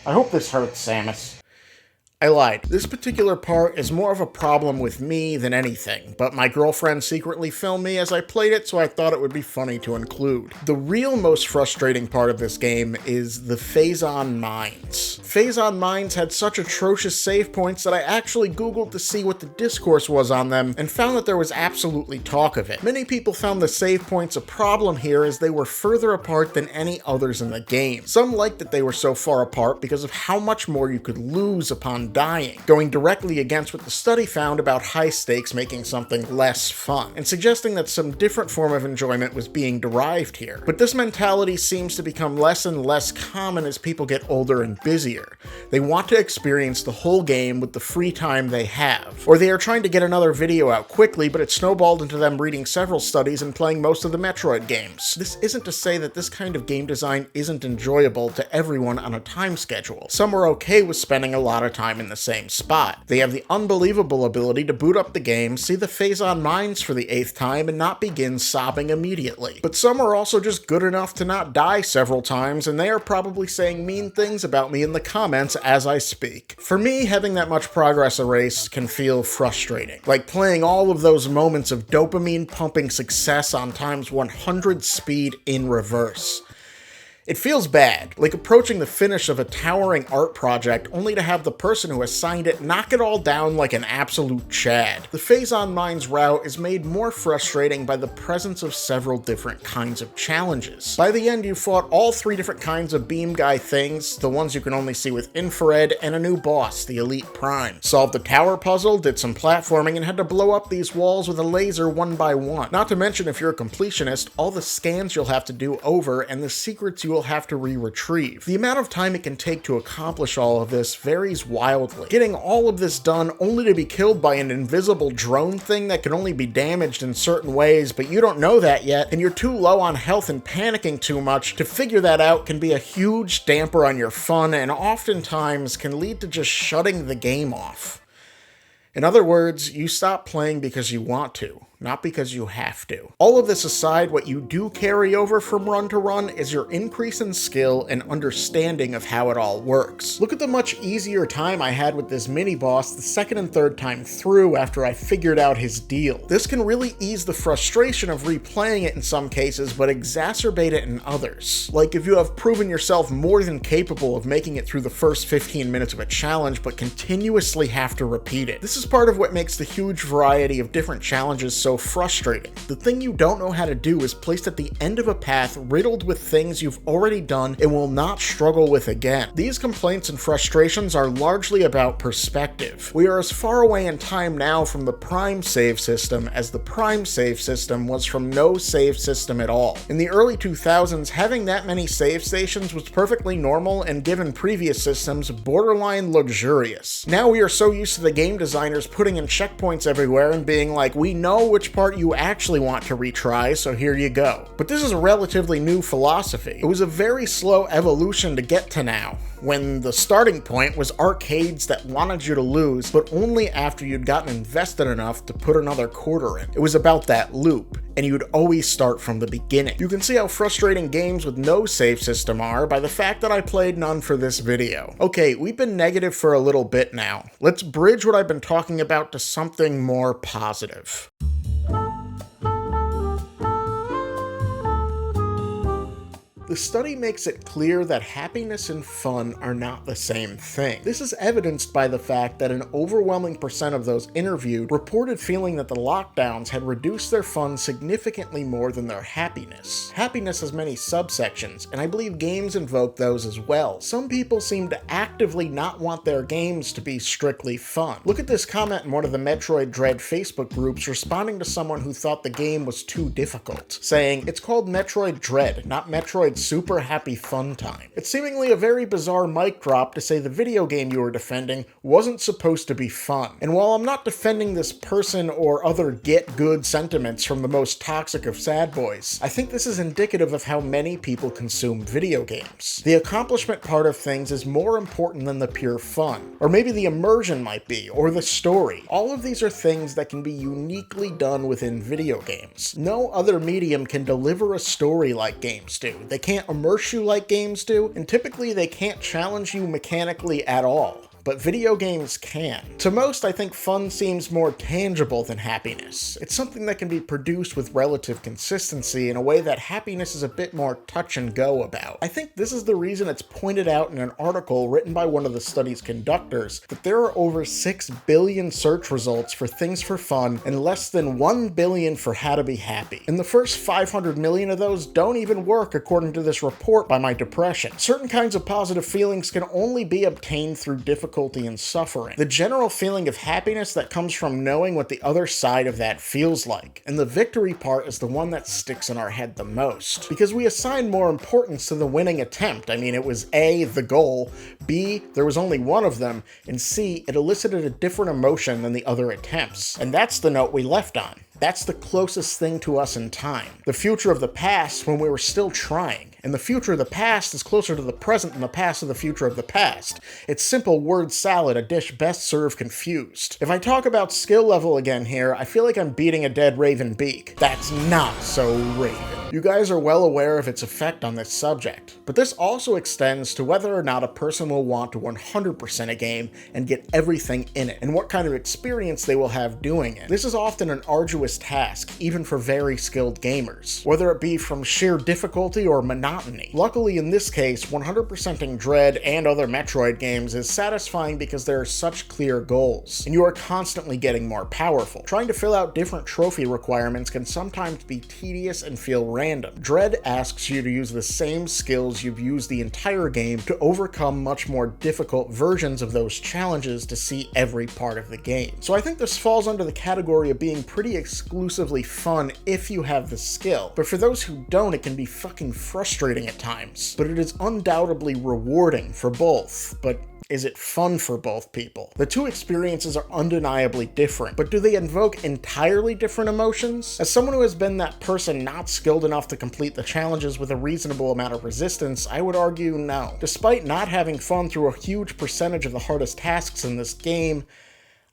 I hope this hurts, Samus. I lied. This particular part is more of a problem with me than anything, but my girlfriend secretly filmed me as I played it, so I thought it would be funny to include. The real most frustrating part of this game is the Phazon Mines. Phazon Mines had such atrocious save points that I actually googled to see what the discourse was on them and found that there was absolutely talk of it. Many people found the save points a problem here as they were further apart than any others in the game. Some liked that they were so far apart because of how much more you could lose upon dying, going directly against what the study found about high stakes making something less fun, and suggesting that some different form of enjoyment was being derived here. But this mentality seems to become less and less common as people get older and busier. They want to experience the whole game with the free time they have, or they are trying to get another video out quickly, but it snowballed into them reading several studies and playing most of the Metroid games. This isn't to say that this kind of game design isn't enjoyable to everyone on a time schedule. Some are okay with spending a lot of time in the same spot. They have the unbelievable ability to boot up the game, see the Phazon mines for the 8th time, and not begin sobbing immediately. But some are also just good enough to not die several times, and they are probably saying mean things about me in the comments as I speak. For me, having that much progress erased can feel frustrating. Like playing all of those moments of dopamine pumping success on times 100 speed in reverse. It feels bad, like approaching the finish of a towering art project only to have the person who has signed it knock it all down like an absolute Chad. The Phazon Mines route is made more frustrating by the presence of several different kinds of challenges. By the end, you fought all 3 different kinds of beam guy things, the ones you can only see with infrared, and a new boss, the Elite Prime. Solved the tower puzzle, did some platforming, and had to blow up these walls with a laser one by one. Not to mention, if you're a completionist, all the scans you'll have to do over, and the secrets you will have to re-retrieve. The amount of time it can take to accomplish all of this varies wildly. Getting all of this done only to be killed by an invisible drone thing that can only be damaged in certain ways, but you don't know that yet, and you're too low on health and panicking too much to figure that out can be a huge damper on your fun, and oftentimes can lead to just shutting the game off. In other words, you stop playing because you want to, not because you have to. All of this aside, what you do carry over from run to run is your increase in skill and understanding of how it all works. Look at the much easier time I had with this mini-boss the 2nd and 3rd time through after I figured out his deal. This can really ease the frustration of replaying it in some cases, but exacerbate it in others. Like if you have proven yourself more than capable of making it through the first 15 minutes of a challenge, but continuously have to repeat it. This is part of what makes the huge variety of different challenges so frustrating. The thing you don't know how to do is placed at the end of a path riddled with things you've already done and will not struggle with again. These complaints and frustrations are largely about perspective. We are as far away in time now from the Prime save system as the Prime save system was from no save system at all. In the early 2000s, having that many save stations was perfectly normal and, given previous systems, borderline luxurious. Now we are so used to the game designers putting in checkpoints everywhere and being like, we know which part you actually want to retry, so here you go. But this is a relatively new philosophy. It was a very slow evolution to get to now, when the starting point was arcades that wanted you to lose, but only after you'd gotten invested enough to put another quarter in. It was about that loop, and you'd always start from the beginning. You can see how frustrating games with no save system are by the fact that I played none for this video. Okay, we've been negative for a little bit now. Let's bridge what I've been talking about to something more positive. The study makes it clear that happiness and fun are not the same thing. This is evidenced by the fact that an overwhelming percent of those interviewed reported feeling that the lockdowns had reduced their fun significantly more than their happiness. Happiness has many subsections, and I believe games invoke those as well. Some people seem to actively not want their games to be strictly fun. Look at this comment in one of the Metroid Dread Facebook groups responding to someone who thought the game was too difficult, saying, "It's called Metroid Dread, not Metroid Super Happy Fun Time." It's seemingly a very bizarre mic drop to say the video game you were defending wasn't supposed to be fun. And while I'm not defending this person or other get good sentiments from the most toxic of sad boys, I think this is indicative of how many people consume video games. The accomplishment part of things is more important than the pure fun. Or maybe the immersion might be, or the story. All of these are things that can be uniquely done within video games. No other medium can deliver a story like games do. They can't immerse you like games do, and typically they can't challenge you mechanically at all. But video games can. To most, I think fun seems more tangible than happiness. It's something that can be produced with relative consistency in a way that happiness is a bit more touch and go about. I think this is the reason it's pointed out in an article written by one of the study's conductors that there are over 6 billion search results for things for fun and less than 1 billion for how to be happy. And the first 500 million of those don't even work according to this report by my depression. Certain kinds of positive feelings can only be obtained through difficult difficulty and suffering. The general feeling of happiness that comes from knowing what the other side of that feels like. And the victory part is the one that sticks in our head the most, because we assign more importance to the winning attempt. I mean, it was A, the goal, B, there was only one of them, and C, it elicited a different emotion than the other attempts. And that's the note we left on. That's the closest thing to us in time. The future of the past when we were still trying. And the future of the past is closer to the present than the past of the future of the past. It's simple word salad, a dish best served confused. If I talk about skill level again here, I feel like I'm beating a dead raven beak. That's not so raven. You guys are well aware of its effect on this subject, but this also extends to whether or not a person will want to 100% a game and get everything in it, and what kind of experience they will have doing it. This is often an arduous task, even for very skilled gamers, whether it be from sheer difficulty or monotony. Luckily in this case, 100%ing Dread and other Metroid games is satisfying because there are such clear goals, and you are constantly getting more powerful. Trying to fill out different trophy requirements can sometimes be tedious and feel random. Dread asks you to use the same skills you've used the entire game to overcome much more difficult versions of those challenges to see every part of the game. So I think this falls under the category of being pretty exclusively fun if you have the skill, but for those who don't, it can be fucking frustrating at times. But it is undoubtedly rewarding for both, but is it fun for both people? The two experiences are undeniably different, but do they invoke entirely different emotions? As someone who has been that person not skilled enough to complete the challenges with a reasonable amount of resistance, I would argue no. Despite not having fun through a huge percentage of the hardest tasks in this game,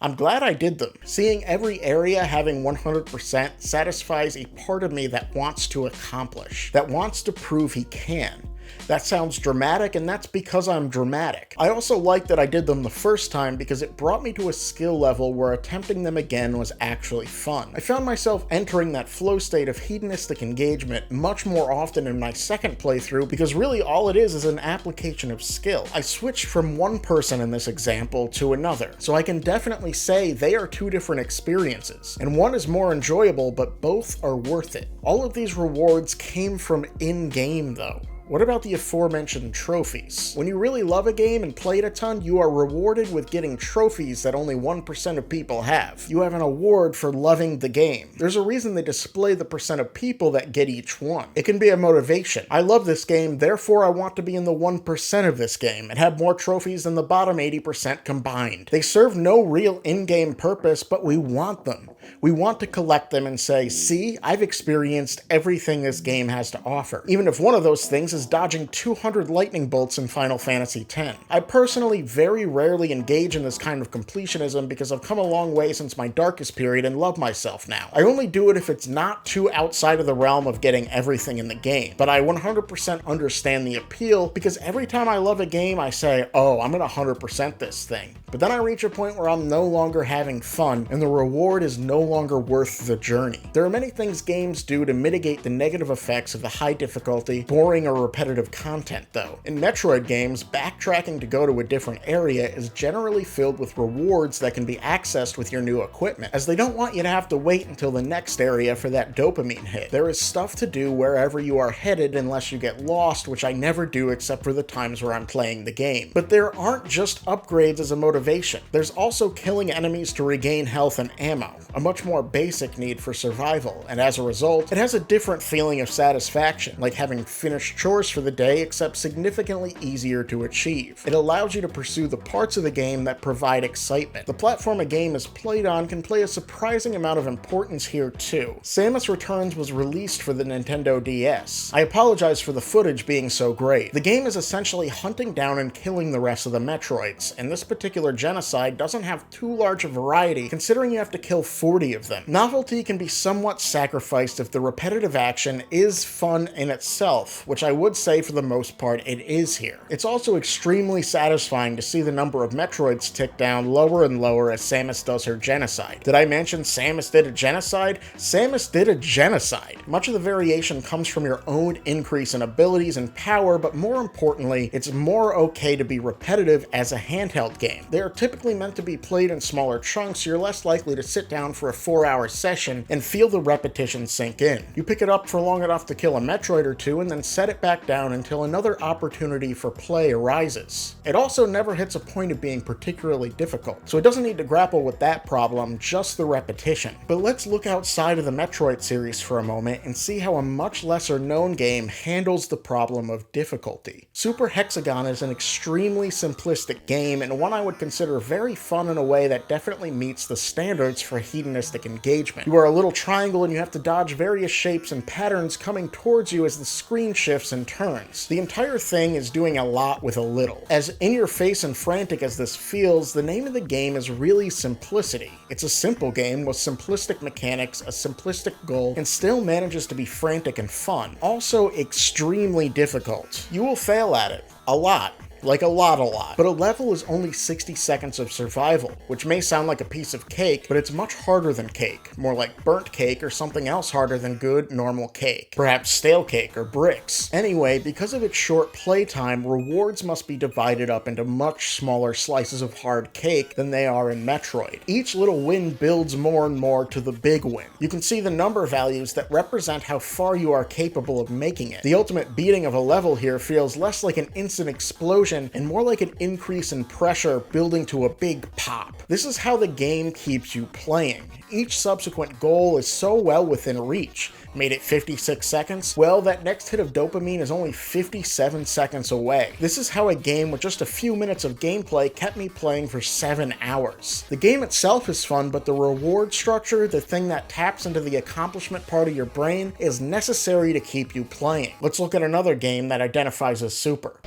I'm glad I did them. Seeing every area having 100% satisfies a part of me that wants to accomplish, that wants to prove he can. That sounds dramatic, and that's because I'm dramatic. I also like that I did them the first time because it brought me to a skill level where attempting them again was actually fun. I found myself entering that flow state of hedonistic engagement much more often in my second playthrough because really all it is an application of skill. I switched from one person in this example to another, so I can definitely say they are two different experiences, and one is more enjoyable, but both are worth it. All of these rewards came from in-game though. What about the aforementioned trophies? When you really love a game and play it a ton, you are rewarded with getting trophies that only 1% of people have. You have an award for loving the game. There's a reason they display the percent of people that get each one. It can be a motivation. I love this game, therefore I want to be in the 1% of this game and have more trophies than the bottom 80% combined. They serve no real in-game purpose, but we want them. We want to collect them and say, see, I've experienced everything this game has to offer. Even if one of those things is dodging 200 lightning bolts in Final Fantasy X. I personally very rarely engage in this kind of completionism because I've come a long way since my darkest period and love myself now. I only do it if it's not too outside of the realm of getting everything in the game, but I 100% understand the appeal because every time I love a game I say, oh, I'm gonna 100% this thing. But then I reach a point where I'm no longer having fun and the reward is no longer worth the journey. There are many things games do to mitigate the negative effects of the high difficulty, boring, or repetitive content though. In Metroid games, backtracking to go to a different area is generally filled with rewards that can be accessed with your new equipment, as they don't want you to have to wait until the next area for that dopamine hit. There is stuff to do wherever you are headed unless you get lost, which I never do except for the times where I'm playing the game. But there aren't just upgrades as a motivation. There's also killing enemies to regain health and ammo, a much more basic need for survival, and as a result, it has a different feeling of satisfaction, like having finished chores for the day, except significantly easier to achieve. It allows you to pursue the parts of the game that provide excitement. The platform a game is played on can play a surprising amount of importance here too. Samus Returns was released for the Nintendo DS. I apologize for the footage being so great. The game is essentially hunting down and killing the rest of the Metroids, and this particular genocide doesn't have too large a variety considering you have to kill 40 of them. Novelty can be somewhat sacrificed if the repetitive action is fun in itself, which I would say for the most part it is here. It's also extremely satisfying to see the number of Metroids tick down lower and lower as Samus does her genocide. Did I mention Samus did a genocide? Samus did a genocide. Much of the variation comes from your own increase in abilities and power, but more importantly, it's more okay to be repetitive as a handheld game. They are typically meant to be played in smaller chunks, so you're less likely to sit down for a 4-hour session and feel the repetition sink in. You pick it up for long enough to kill a Metroid or two and then set it back down until another opportunity for play arises. It also never hits a point of being particularly difficult, so it doesn't need to grapple with that problem, just the repetition. But let's look outside of the Metroid series for a moment and see how a much lesser known game handles the problem of difficulty. Super Hexagon is an extremely simplistic game and one I would consider very fun in a way that definitely meets the standards for hedonistic engagement. You are a little triangle and you have to dodge various shapes and patterns coming towards you as the screen shifts and turns. The entire thing is doing a lot with a little. As in-your-face and frantic as this feels, the name of the game is really simplicity. It's a simple game with simplistic mechanics, a simplistic goal, and still manages to be frantic and fun. Also extremely difficult. You will fail at it. A lot. Like a lot. But a level is only 60 seconds of survival, which may sound like a piece of cake, but it's much harder than cake. More like burnt cake or something else harder than good, normal cake. Perhaps stale cake or bricks. Anyway, because of its short playtime, rewards must be divided up into much smaller slices of hard cake than they are in Metroid. Each little win builds more and more to the big win. You can see the number values that represent how far you are capable of making it. The ultimate beating of a level here feels less like an instant explosion and more like an increase in pressure building to a big pop. This is how the game keeps you playing. Each subsequent goal is so well within reach. Made it 56 seconds? Well, that next hit of dopamine is only 57 seconds away. This is how a game with just a few minutes of gameplay kept me playing for 7 hours. The game itself is fun, but the reward structure, the thing that taps into the accomplishment part of your brain, is necessary to keep you playing. Let's look at another game that identifies as super.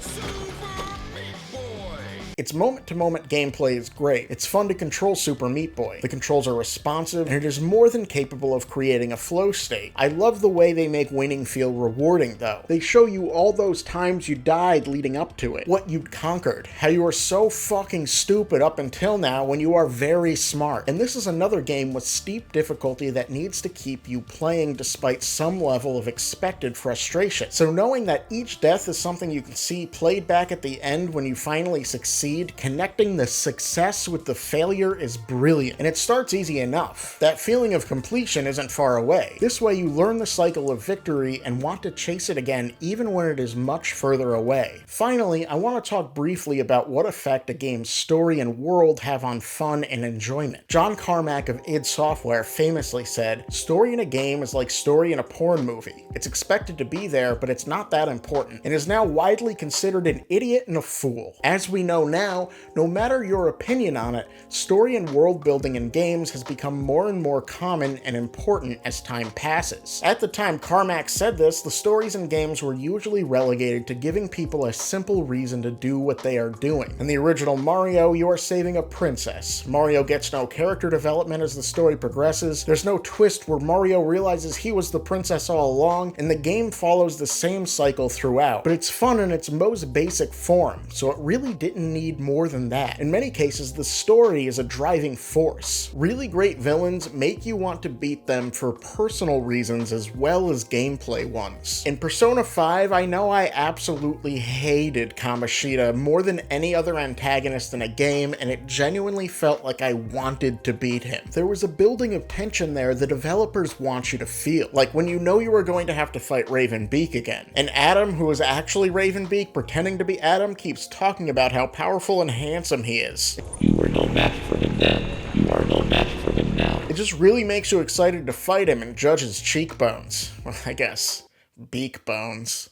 Its moment-to-moment gameplay is great. It's fun to control Super Meat Boy. The controls are responsive, and it is more than capable of creating a flow state. I love the way they make winning feel rewarding, though. They show you all those times you died leading up to it, what you'd conquered, how you were so fucking stupid up until now when you are very smart. And this is another game with steep difficulty that needs to keep you playing despite some level of expected frustration. So knowing that each death is something you can see played back at the end when you finally succeed, connecting the success with the failure is brilliant, and it starts easy enough. That feeling of completion isn't far away. This way you learn the cycle of victory and want to chase it again even when it is much further away. Finally, I want to talk briefly about what effect a game's story and world have on fun and enjoyment. John Carmack of id Software famously said, "Story in a game is like story in a porn movie. It's expected to be there, but it's not that important, and is now widely considered an idiot and a fool." As we know now, no matter your opinion on it, story and world building in games has become more and more common and important as time passes. At the time Carmack said this, the stories in games were usually relegated to giving people a simple reason to do what they are doing. In the original Mario, you are saving a princess. Mario gets no character development as the story progresses. There's no twist where Mario realizes he was the princess all along, and the game follows the same cycle throughout. But it's fun in its most basic form, so it really didn't need more than that. In many cases, the story is a driving force. Really great villains make you want to beat them for personal reasons as well as gameplay ones. In Persona 5, I know I absolutely hated Kamoshida more than any other antagonist in a game, and it genuinely felt like I wanted to beat him. There was a building of tension there the developers want you to feel, like when you know you are going to have to fight Raven Beak again. And Adam, who is actually Raven Beak pretending to be Adam, keeps talking about how powerful and handsome he is. You were no match for him then. You are no match for him now. It just really makes you excited to fight him and judge his cheekbones. Well, I guess, beak bones.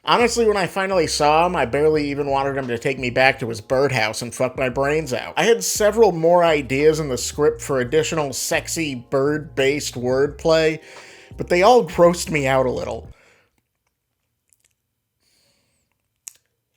Honestly, when I finally saw him, I barely even wanted him to take me back to his birdhouse and fuck my brains out. I had several more ideas in the script for additional sexy bird-based wordplay, but they all grossed me out a little.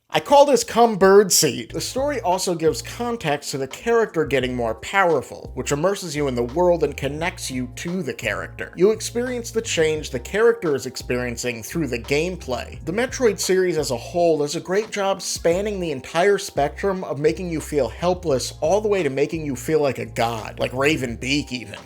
I call this cum birdseed. The story also gives context to the character getting more powerful, which immerses you in the world and connects you to the character. You experience the change the character is experiencing through the gameplay. The Metroid series as a whole does a great job spanning the entire spectrum of making you feel helpless all the way to making you feel like a god, like Raven Beak even.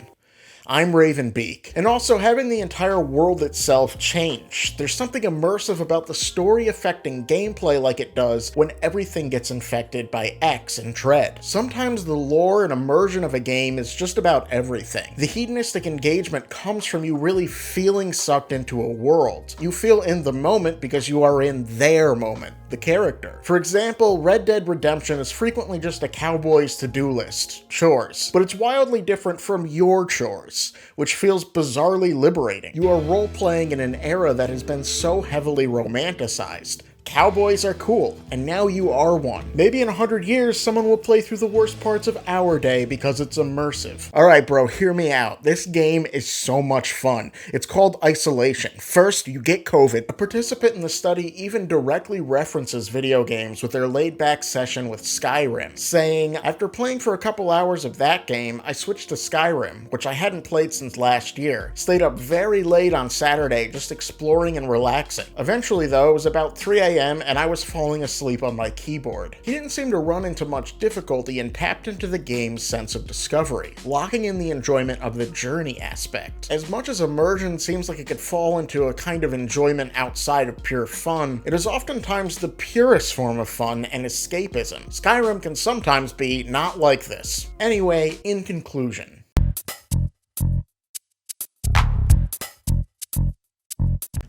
I'm Ravenbeak. And also having the entire world itself change. There's something immersive about the story affecting gameplay like it does when everything gets infected by X and dread. Sometimes the lore and immersion of a game is just about everything. The hedonistic engagement comes from you really feeling sucked into a world. You feel in the moment because you are in their moment, the character. For example, Red Dead Redemption is frequently just a cowboy's to-do list, chores, but it's wildly different from your chores, which feels bizarrely liberating. You are role-playing in an era that has been so heavily romanticized. Cowboys are cool, and now you are one. Maybe in 100 years, someone will play through the worst parts of our day because it's immersive. Alright bro, hear me out. This game is so much fun. It's called Isolation. First, you get COVID. A participant in the study even directly references video games with their laid-back session with Skyrim, saying, after playing for a couple hours of that game, I switched to Skyrim, which I hadn't played since last year. Stayed up very late on Saturday, just exploring and relaxing. Eventually though, it was about 3 a.m. and I was falling asleep on my keyboard. He didn't seem to run into much difficulty and tapped into the game's sense of discovery, locking in the enjoyment of the journey aspect. As much as immersion seems like it could fall into a kind of enjoyment outside of pure fun, it is oftentimes the purest form of fun and escapism. Skyrim can sometimes be not like this. Anyway, in conclusion,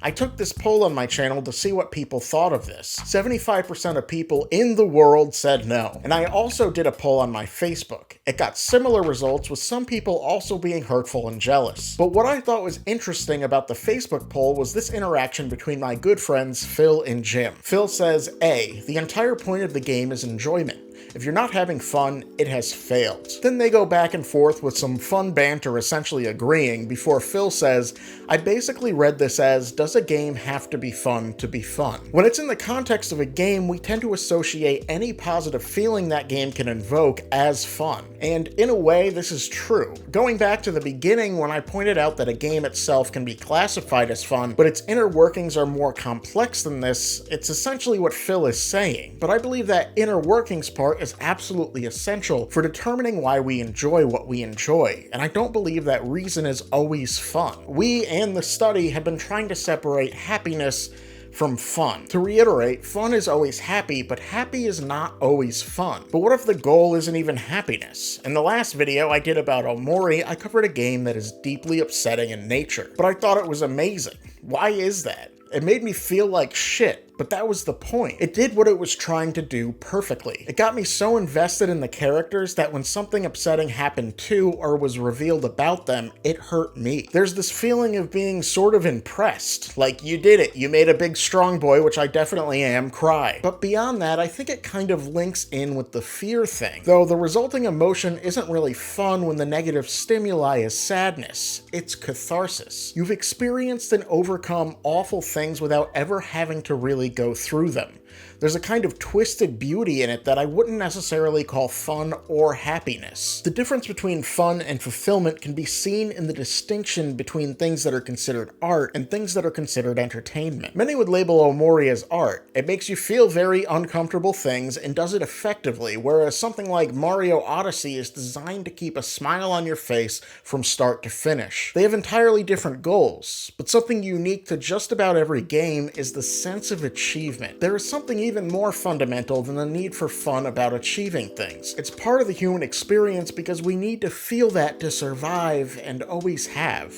I took this poll on my channel to see what people thought of this. 75% of people in the world said no. And I also did a poll on my Facebook. It got similar results, with some people also being hurtful and jealous. But what I thought was interesting about the Facebook poll was this interaction between my good friends Phil and Jim. Phil says, A, the entire point of the game is enjoyment. If you're not having fun, it has failed. Then they go back and forth with some fun banter essentially agreeing before Phil says, I basically read this as, does a game have to be fun to be fun? When it's in the context of a game, we tend to associate any positive feeling that game can invoke as fun. And in a way, this is true. Going back to the beginning when I pointed out that a game itself can be classified as fun, but its inner workings are more complex than this, it's essentially what Phil is saying. But I believe that inner workings part is absolutely essential for determining why we enjoy what we enjoy, and I don't believe that reason is always fun. We and the study have been trying to separate happiness from fun. To reiterate, fun is always happy, but happy is not always fun. But what if the goal isn't even happiness? In the last video I did about Omori, I covered a game that is deeply upsetting in nature, but I thought it was amazing. Why is that? It made me feel like shit, but that was the point. It did what it was trying to do perfectly. It got me so invested in the characters that when something upsetting happened to or was revealed about them, it hurt me. There's this feeling of being sort of impressed, like you did it, you made a big strong boy, which I definitely am, cry. But beyond that, I think it kind of links in with the fear thing, though the resulting emotion isn't really fun when the negative stimuli is sadness. It's catharsis. You've experienced and overcome awful things without ever having to really go through them. There's a kind of twisted beauty in it that I wouldn't necessarily call fun or happiness. The difference between fun and fulfillment can be seen in the distinction between things that are considered art and things that are considered entertainment. Many would label Omori as art. It makes you feel very uncomfortable things and does it effectively, whereas something like Mario Odyssey is designed to keep a smile on your face from start to finish. They have entirely different goals, but something unique to just about every game is the sense of achievement. There is something even more fundamental than the need for fun about achieving things. It's part of the human experience because we need to feel that to survive and always have.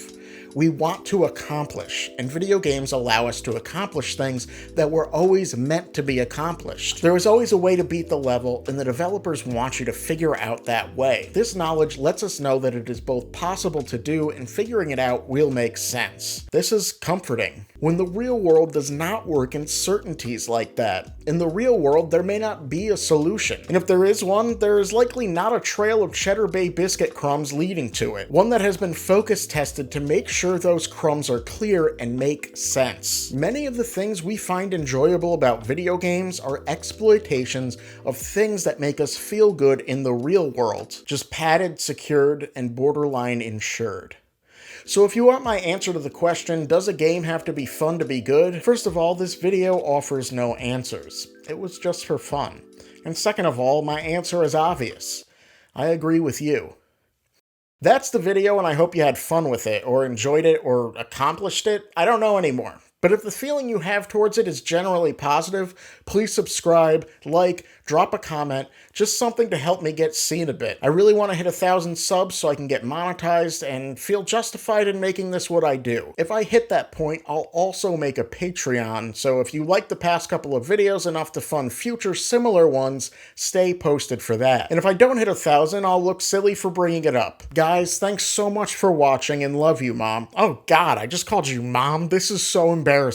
We want to accomplish, and video games allow us to accomplish things that were always meant to be accomplished. There is always a way to beat the level, and the developers want you to figure out that way. This knowledge lets us know that it is both possible to do, and figuring it out will make sense. This is comforting. When the real world does not work in certainties like that. In the real world, there may not be a solution. And if there is one, there is likely not a trail of Cheddar Bay biscuit crumbs leading to it. One that has been focus tested to make sure those crumbs are clear and make sense. Many of the things we find enjoyable about video games are exploitations of things that make us feel good in the real world, just padded, secured, and borderline insured. So if you want my answer to the question, does a game have to be fun to be good? First of all, this video offers no answers. It was just for fun. And second of all, my answer is obvious. I agree with you. That's the video, and I hope you had fun with it, or enjoyed it, or accomplished it. I don't know anymore. But if the feeling you have towards it is generally positive, please subscribe, like, drop a comment, just something to help me get seen a bit. I really want to hit 1,000 subs so I can get monetized and feel justified in making this what I do. If I hit that point, I'll also make a Patreon, so if you like the past couple of videos enough to fund future similar ones, stay posted for that. And if I don't hit 1,000, I'll look silly for bringing it up. Guys, thanks so much for watching and love you, Mom. Oh God, I just called you Mom. This is so embarrassing.